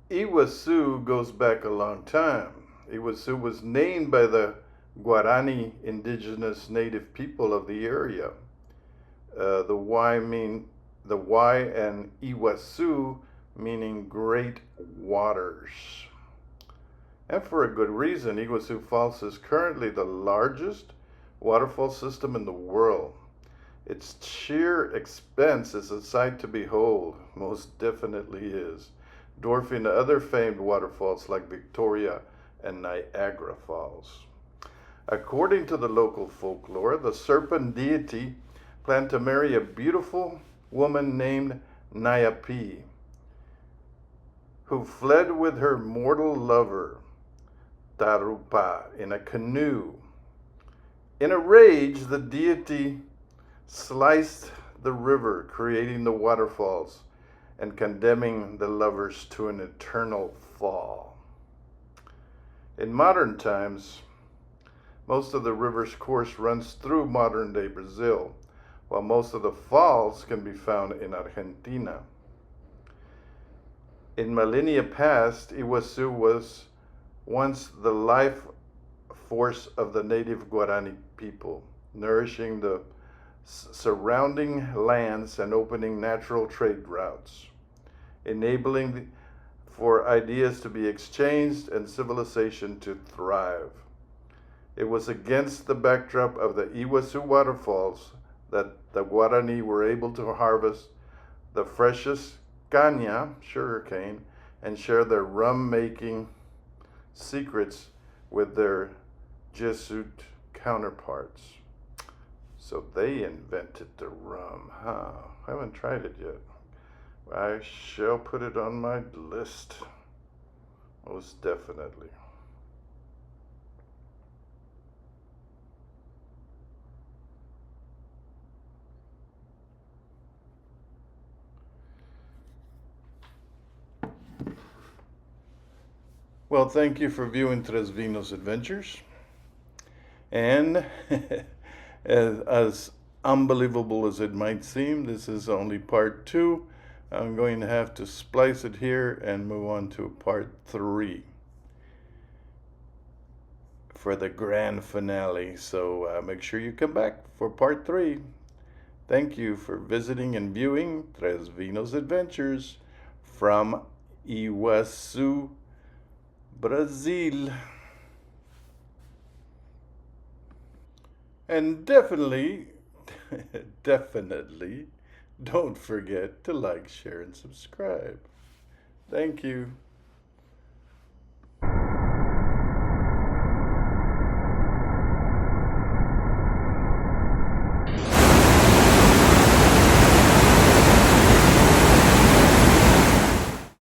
Iguacu goes back a long time. Iguacu was named by the Guarani indigenous native people of the area. The Y and Iguacu meaning great waters. And for a good reason. Iguacu Falls is currently the largest waterfall system in the world. Its sheer expense is a sight to behold, most definitely is, dwarfing the other famed waterfalls like Victoria and Niagara Falls. According to the local folklore, the serpent deity planned to marry a beautiful woman named Nayapi, who fled with her mortal lover, Tarupa, in a canoe. In a rage, the deity sliced the river, creating the waterfalls and condemning the lovers to an eternal fall. In modern times, most of the river's course runs through modern-day Brazil, while most of the falls can be found in Argentina. In millennia past, Iguacu was once the life force of the native Guarani people, nourishing the surrounding lands and opening natural trade routes, enabling for ideas to be exchanged and civilization to thrive. It was against the backdrop of the Iguacu waterfalls that the Guarani were able to harvest the freshest caña, sugarcane, and share their rum-making secrets with their Jesuit counterparts. So they invented the rum, huh? I haven't tried it yet. I shall put it on my list. Most definitely. Well, thank you for viewing Tres Vinos Adventures. And as unbelievable as it might seem, this is only part 2. I'm going to have to splice it here and move on to part 3 for the grand finale. So make sure you come back for part 3. Thank you for visiting and viewing Tres Vinos Adventures from Iguacu, Brazil. And definitely don't forget to like, share, and subscribe. Thank you.